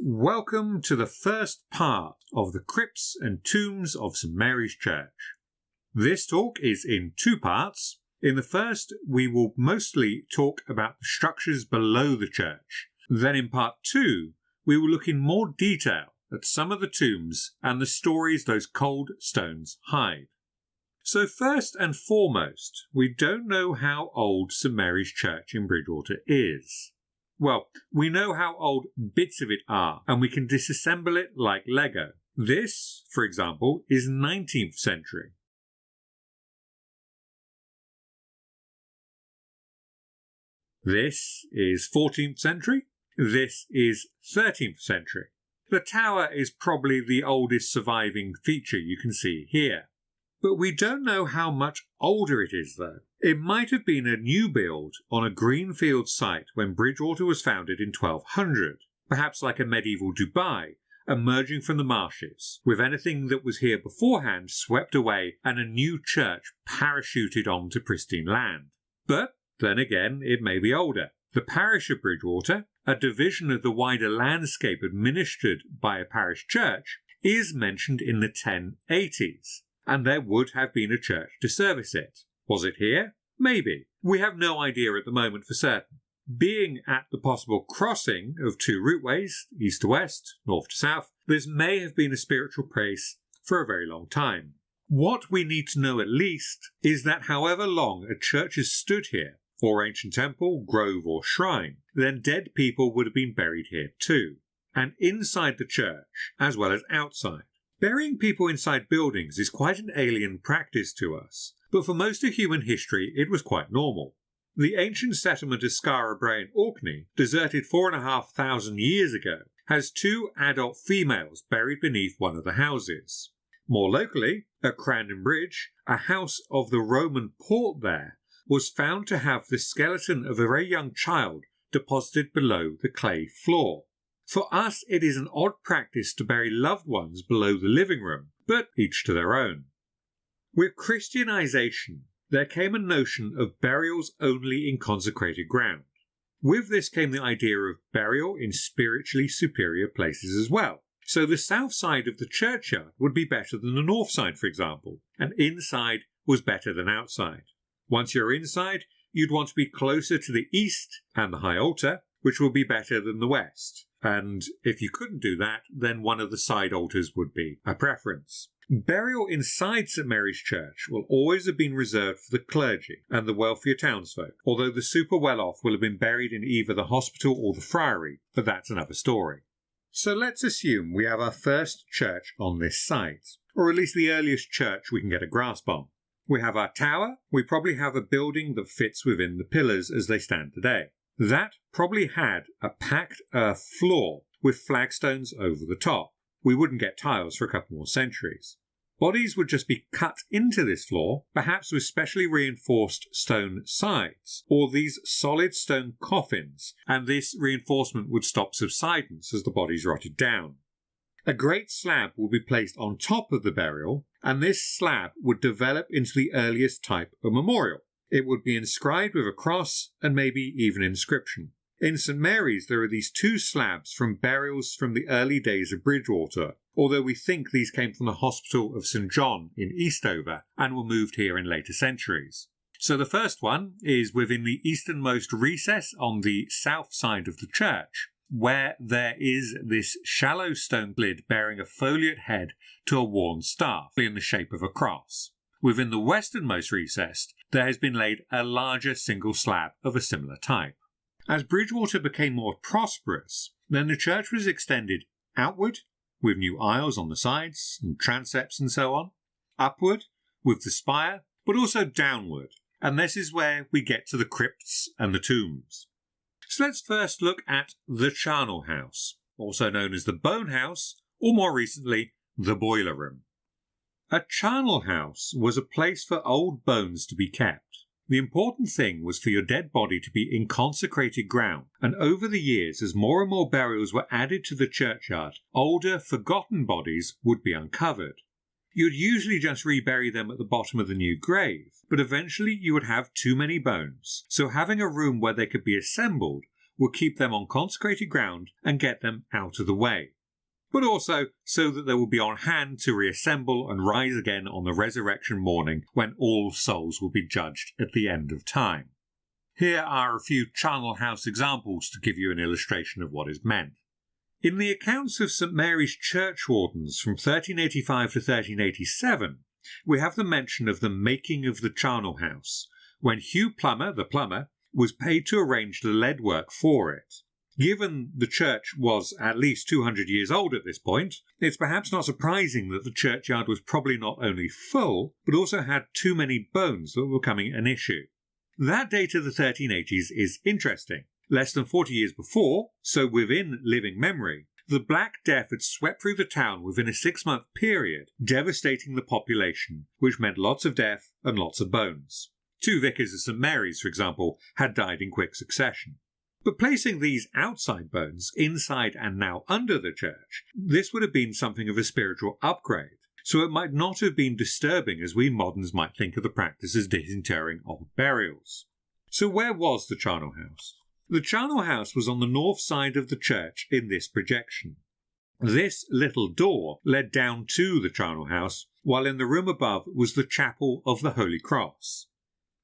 Welcome to the first part of the Crypts and Tombs of St Mary's Church. This talk is in two parts. In the first, we will mostly talk about the structures below the church. Then in part two, we will look in more detail at some of the tombs and the stories those cold stones hide. So first and foremost, we don't know how old St Mary's Church in Bridgwater is. Well, we know how old bits of it are, and we can disassemble it like Lego. This, for example, is 19th century. This is 14th century. This is 13th century. The tower is probably the oldest surviving feature you can see here. But we don't know how much older it is, though. It might have been a new build on a greenfield site when Bridgwater was founded in 1200, perhaps like a medieval Dubai, emerging from the marshes, with anything that was here beforehand swept away and a new church parachuted onto pristine land. But then again, it may be older. The parish of Bridgwater, a division of the wider landscape administered by a parish church, is mentioned in the 1080s. And there would have been a church to service it. Was it here? Maybe. We have no idea at the moment for certain. Being at the possible crossing of two routeways, east to west, north to south, this may have been a spiritual place for a very long time. What we need to know at least is that however long a church has stood here, or ancient temple, grove or shrine, then dead people would have been buried here too, and inside the church as well as outside. Burying people inside buildings is quite an alien practice to us, but for most of human history it was quite normal. The ancient settlement of Skara Brae in Orkney, deserted 4,500 years ago, has two adult females buried beneath one of the houses. More locally, at Crypt Bridge, a house of the Roman port there was found to have the skeleton of a very young child deposited below the clay floor. For us, it is an odd practice to bury loved ones below the living room, but each to their own. With Christianization, there came a notion of burials only in consecrated ground. With this came the idea of burial in spiritually superior places as well. So the south side of the churchyard would be better than the north side, for example, and inside was better than outside. Once you're inside, you'd want to be closer to the east and the high altar, which will be better than the west. And if you couldn't do that, then one of the side altars would be a preference. Burial inside St Mary's Church will always have been reserved for the clergy and the wealthier townsfolk, although the super well-off will have been buried in either the hospital or the friary, but that's another story. So let's assume we have our first church on this site, or at least the earliest church we can get a grasp on. We have our tower. We probably have a building that fits within the pillars as they stand today. That probably had a packed earth floor with flagstones over the top. We wouldn't get tiles for a couple more centuries. Bodies would just be cut into this floor, perhaps with specially reinforced stone sides, or these solid stone coffins, and this reinforcement would stop subsidence as the bodies rotted down. A great slab would be placed on top of the burial, and this slab would develop into the earliest type of memorial. It would be inscribed with a cross and maybe even inscription. In St Mary's there are these two slabs from burials from the early days of Bridgwater, although we think these came from the Hospital of St John in Eastover and were moved here in later centuries. So the first one is within the easternmost recess on the south side of the church, where there is this shallow stone lid bearing a foliate head to a worn staff in the shape of a cross. Within the westernmost recess, there has been laid a larger single slab of a similar type. As Bridgwater became more prosperous, then the church was extended outward, with new aisles on the sides and transepts and so on, upward, with the spire, but also downward, and this is where we get to the crypts and the tombs. So let's first look at the Charnel House, also known as the Bone House, or more recently, the Boiler Room. A charnel house was a place for old bones to be kept. The important thing was for your dead body to be in consecrated ground, and over the years, as more and more burials were added to the churchyard, older, forgotten bodies would be uncovered. You'd usually just rebury them at the bottom of the new grave, but eventually you would have too many bones, so having a room where they could be assembled would keep them on consecrated ground and get them out of the way, but also so that they would be on hand to reassemble and rise again on the resurrection morning when all souls will be judged at the end of time. Here are a few Charnel House examples to give you an illustration of what is meant. In the accounts of St Mary's churchwardens from 1385 to 1387, we have the mention of the making of the Charnel House, when Hugh Plummer, the plumber, was paid to arrange the lead work for it. Given the church was at least 200 years old at this point, it's perhaps not surprising that the churchyard was probably not only full, but also had too many bones that were becoming an issue. That date of the 1380s is interesting. Less than 40 years before, so within living memory, the Black Death had swept through the town within a 6-month period, devastating the population, which meant lots of death and lots of bones. 2 vicars of St Mary's, for example, had died in quick succession. But placing these outside bones inside and now under the church, this would have been something of a spiritual upgrade, so it might not have been disturbing as we moderns might think of the practice as disinterring old burials. So where was the Charnel House? The Charnel House was on the north side of the church in this projection. This little door led down to the Charnel House, while in the room above was the Chapel of the Holy Cross.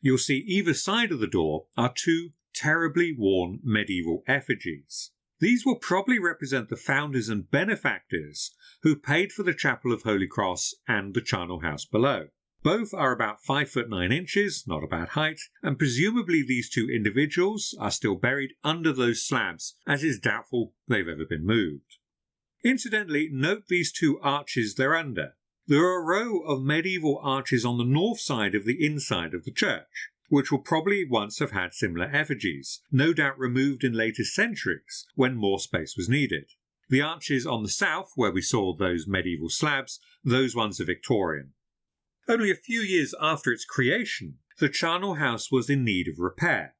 You'll see either side of the door are 2 terribly worn medieval effigies. These will probably represent the founders and benefactors who paid for the Chapel of Holy Cross and the Charnel House below. Both are about 5 foot 9 inches, not a bad height, and presumably these 2 individuals are still buried under those slabs, as it's doubtful they've ever been moved. Incidentally, note these 2 arches they're under. There are a row of medieval arches on the north side of the inside of the church, which will probably once have had similar effigies, no doubt removed in later centuries when more space was needed. The arches on the south, where we saw those medieval slabs, those ones are Victorian. Only a few years after its creation, the Charnel House was in need of repair.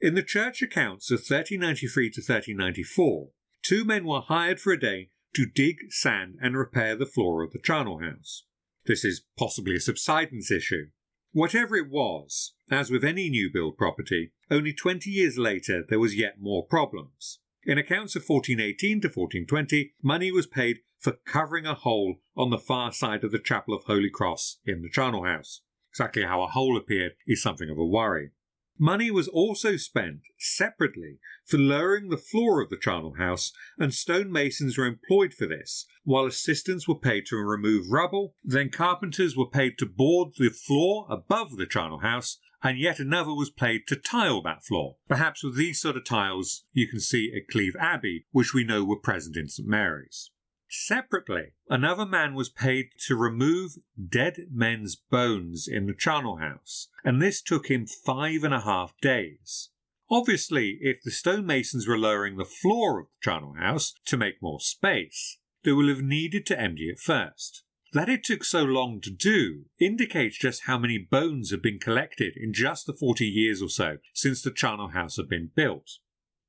In the church accounts of 1393 to 1394, 2 men were hired for a day to dig, sand and repair the floor of the Charnel House. This is possibly a subsidence issue. Whatever it was, as with any new build property, only 20 years later there was yet more problems. In accounts of 1418 to 1420, money was paid for covering a hole on the far side of the Chapel of Holy Cross in the Charnel House. Exactly how a hole appeared is something of a worry. Money was also spent separately for lowering the floor of the Charnel House, and stonemasons were employed for this, while assistants were paid to remove rubble, then carpenters were paid to board the floor above the Charnel House, and yet another was paid to tile that floor. Perhaps with these sort of tiles you can see at Cleve Abbey, which we know were present in St Mary's. Separately, another man was paid to remove dead men's bones in the Charnel House, and this took him 5.5 days. Obviously, if the stonemasons were lowering the floor of the Charnel House to make more space, they will have needed to empty it first. That it took so long to do indicates just how many bones have been collected in just the 40 years or so since the Charnel House had been built.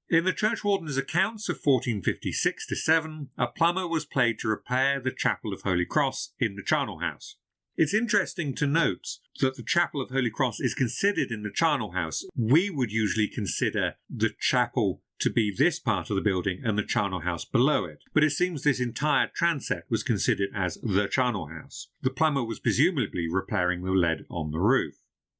In the churchwarden's accounts of 1456 to 7, a plumber was paid to repair the Chapel of Holy Cross in the Charnel House. It's interesting to note that the Chapel of Holy Cross is considered in the Charnel House. We would usually consider the chapel to be this part of the building and the Charnel House below it, but it seems this entire transept was considered as the Charnel House. The plumber was presumably repairing the lead on the roof.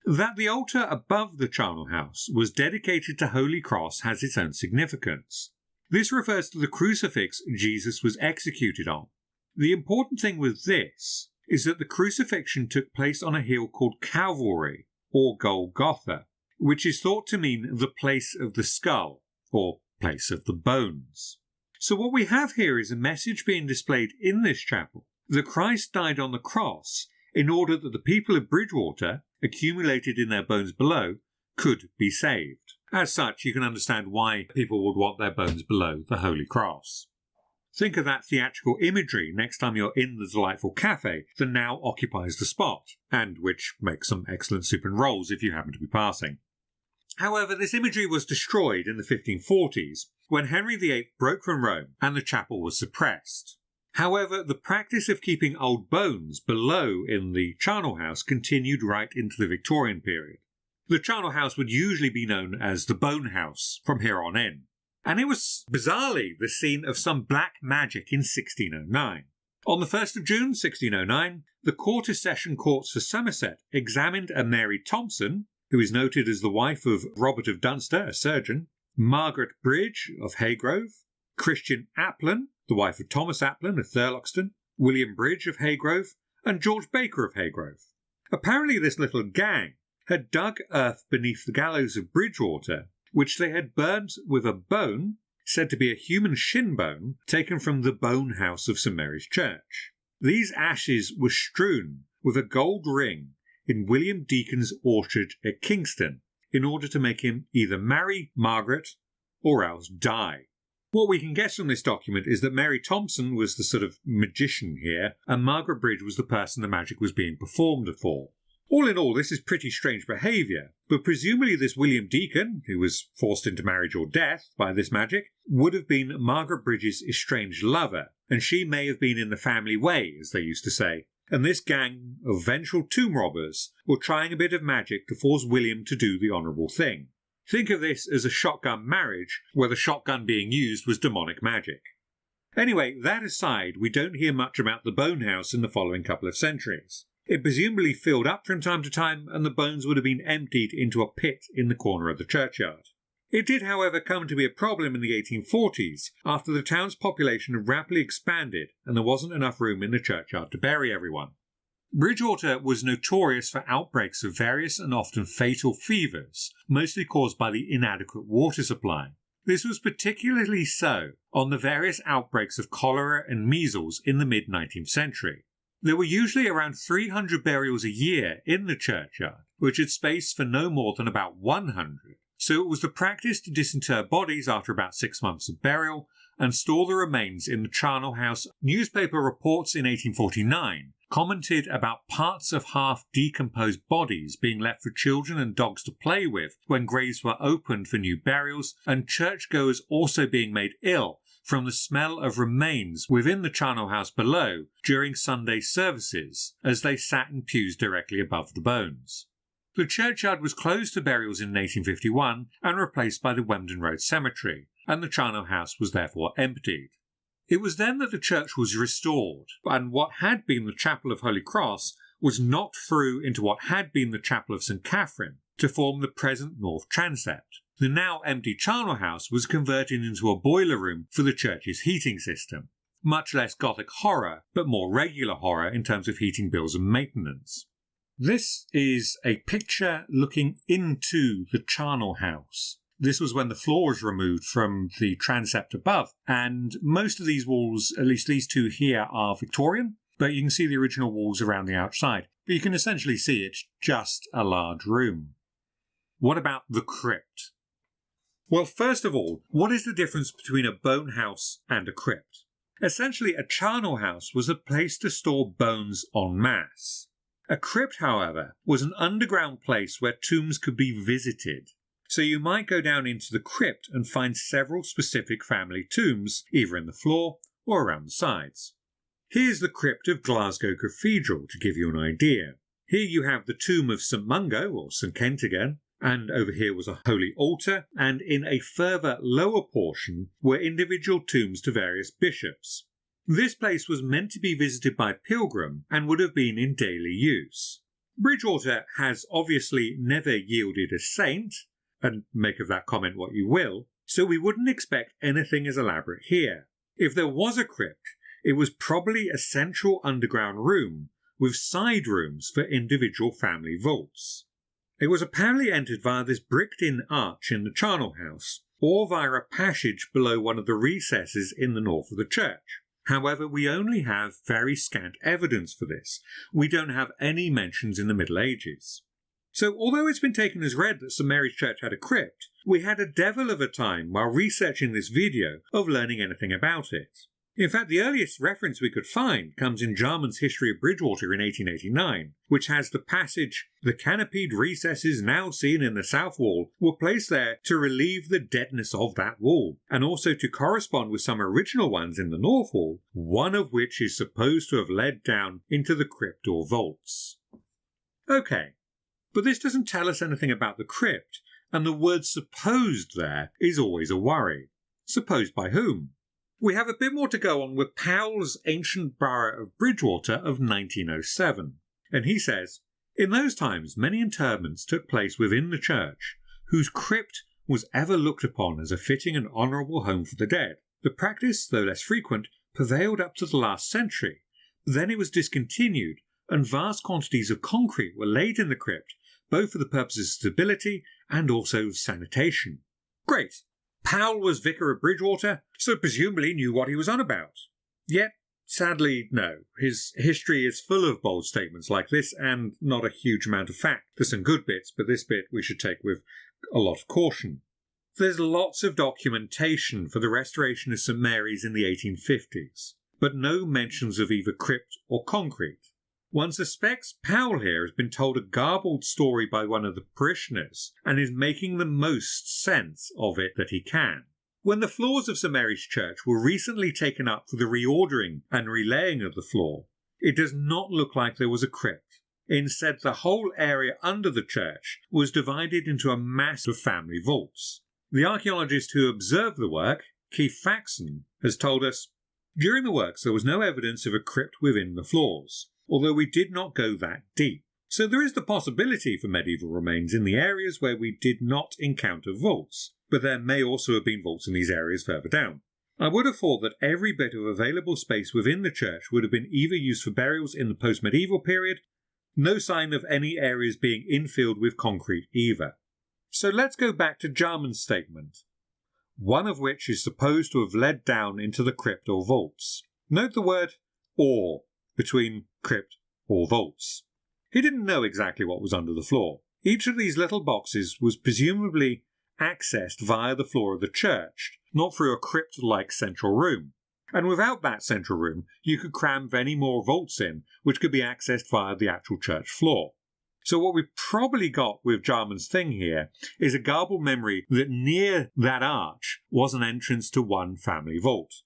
That the altar above the Charnel House was dedicated to Holy Cross has its own significance. This refers to the crucifix Jesus was executed on. The important thing with this is that the crucifixion took place on a hill called Calvary, or Golgotha, which is thought to mean the place of the skull, or place of the bones. So what we have here is a message being displayed in this chapel that Christ died on the cross in order that the people of Bridgwater, accumulated in their bones below, could be saved. As such, you can understand why people would want their bones below the Holy Cross. Think of that theatrical imagery next time you're in the delightful cafe that now occupies the spot, and which makes some excellent soup and rolls if you happen to be passing. However, this imagery was destroyed in the 1540s when Henry VIII broke from Rome and the chapel was suppressed. However, the practice of keeping old bones below in the Charnel House continued right into the Victorian period. The Charnel House would usually be known as the Bone House from here on in. and it was bizarrely the scene of some black magic in 1609. On the 1st of June 1609, the Quarter Session Courts for Somerset examined a Mary Thompson, who is noted as the wife of Robert of Dunster, a surgeon, Margaret Bridge of Haygrove, Christian Applin, the wife of Thomas Applin of Thurloxton, William Bridge of Haygrove, and George Baker of Haygrove. Apparently this little gang had dug earth beneath the gallows of Bridgwater, which they had burnt with a bone, said to be a human shin bone, taken from the bone house of St Mary's Church. These ashes were strewn with a gold ring in William Deacon's orchard at Kingston, in order to make him either marry Margaret or else die. What we can guess from this document is that Mary Thompson was the sort of magician here, and Margaret Bridge was the person the magic was being performed for. All in all, this is pretty strange behaviour, but presumably this William Deacon, who was forced into marriage or death by this magic, would have been Margaret Bridge's estranged lover, and she may have been in the family way, as they used to say. And this gang of vengeful tomb robbers were trying a bit of magic to force William to do the honourable thing. Think of this as a shotgun marriage, where the shotgun being used was demonic magic. Anyway, that aside, we don't hear much about the bone house in the following couple of centuries. It presumably filled up from time to time, and the bones would have been emptied into a pit in the corner of the churchyard. It did, however, come to be a problem in the 1840s, after the town's population had rapidly expanded and there wasn't enough room in the churchyard to bury everyone. Bridgwater was notorious for outbreaks of various and often fatal fevers, mostly caused by the inadequate water supply. This was particularly so on the various outbreaks of cholera and measles in the mid-19th century. There were usually around 300 burials a year in the churchyard, which had space for no more than about 100. So it was the practice to disinter bodies after about 6 months of burial and store the remains in the Charnel House. Newspaper reports in 1849 commented about parts of half-decomposed bodies being left for children and dogs to play with when graves were opened for new burials, and churchgoers also being made ill from the smell of remains within the Charnel House below during Sunday services, as they sat in pews directly above the bones. The churchyard was closed to burials in 1851 and replaced by the Wemden Road Cemetery, and the Charnel House was therefore emptied. It was then that the church was restored, and what had been the Chapel of Holy Cross was knocked through into what had been the Chapel of St Catherine to form the present north transept. The now empty Charnel House was converted into a boiler room for the church's heating system. Much less Gothic horror, but more regular horror in terms of heating bills and maintenance. This is a picture looking into the Charnel House. This was when the floor was removed from the transept above, and most of these walls, at least these two here, are Victorian, but you can see the original walls around the outside. But you can essentially see it's just a large room. What about the crypt? Well, first of all, what is the difference between a bone house and a crypt? Essentially, a charnel house was a place to store bones en masse. A crypt, however, was an underground place where tombs could be visited. So you might go down into the crypt and find several specific family tombs, either in the floor or around the sides. Here's the crypt of Glasgow Cathedral to give you an idea. Here you have the tomb of St Mungo, or St Kentigern, and over here was a holy altar, and in a further lower portion were individual tombs to various bishops. This place was meant to be visited by pilgrim and would have been in daily use. Bridgwater has obviously never yielded a saint, and make of that comment what you will, so we wouldn't expect anything as elaborate here. If there was a crypt, it was probably a central underground room with side rooms for individual family vaults. It was apparently entered via this bricked-in arch in the charnel house, or via a passage below one of the recesses in the north of the church. However, we only have very scant evidence for this. We don't have any mentions in the Middle Ages. So, although it's been taken as read that St Mary's Church had a crypt, we had a devil of a time while researching this video of learning anything about it. In fact, the earliest reference we could find comes in Jarman's History of Bridgwater in 1889, which has the passage, "The canopied recesses now seen in the south wall were placed there to relieve the deadness of that wall, and also to correspond with some original ones in the north wall, one of which is supposed to have led down into the crypt or vaults." Okay, but this doesn't tell us anything about the crypt, and the word supposed there is always a worry. Supposed by whom? We have a bit more to go on with Powell's Ancient Borough of Bridgwater of 1907, and he says, "In those times many interments took place within the church, whose crypt was ever looked upon as a fitting and honourable home for the dead. The practice, though less frequent, prevailed up to the last century, but then it was discontinued, and vast quantities of concrete were laid in the crypt, both for the purposes of stability and also sanitation." Great! Powell was vicar of Bridgwater, so presumably knew what he was on about. Yet, sadly, no. His history is full of bold statements like this and not a huge amount of fact. There's some good bits, but this bit we should take with a lot of caution. There's lots of documentation for the restoration of St Mary's in the 1850s, but no mentions of either crypt or concrete. One suspects Powell here has been told a garbled story by one of the parishioners and is making the most sense of it that he can. When the floors of St Mary's Church were recently taken up for the reordering and relaying of the floor, it does not look like there was a crypt. Instead, the whole area under the church was divided into a mass of family vaults. The archaeologist who observed the work, Keith Faxon, has told us, "During the works there was no evidence of a crypt within the floors, although we did not go that deep. So there is the possibility for medieval remains in the areas where we did not encounter vaults, but there may also have been vaults in these areas further down. I would have thought that every bit of available space within the church would have been either used for burials in the post-medieval period, no sign of any areas being infilled with concrete either." So let's go back to Jarman's statement, one of which is supposed to have led down into the crypt or vaults. Note the word "or" between crypt or vaults. He didn't know exactly what was under the floor. Each of these little boxes was presumably accessed via the floor of the church, not through a crypt-like central room. And without that central room, you could cram many more vaults in, which could be accessed via the actual church floor. So what we've probably got with Jarman's thing here is a garbled memory that near that arch was an entrance to one family vault.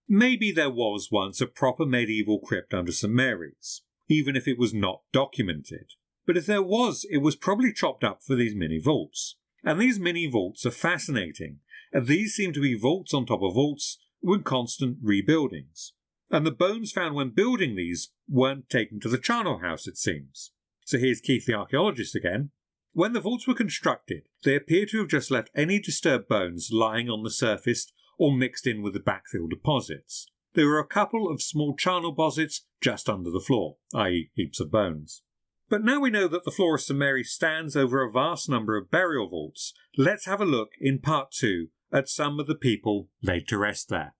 Maybe there was once a proper medieval crypt under St Mary's, even if it was not documented. But if there was, it was probably chopped up for these mini vaults. And these mini vaults are fascinating, and these seem to be vaults on top of vaults with constant rebuildings. And the bones found when building these weren't taken to the Charnel House, it seems. So here's Keith the archaeologist again. "When the vaults were constructed, they appear to have just left any disturbed bones lying on the surface or mixed in with the backfill deposits. There were a couple of small charnel deposits just under the floor, i.e. heaps of bones. But now we know that the floor of St Mary stands over a vast number of burial vaults. Let's have a look in part 2 at some of the people laid to rest there."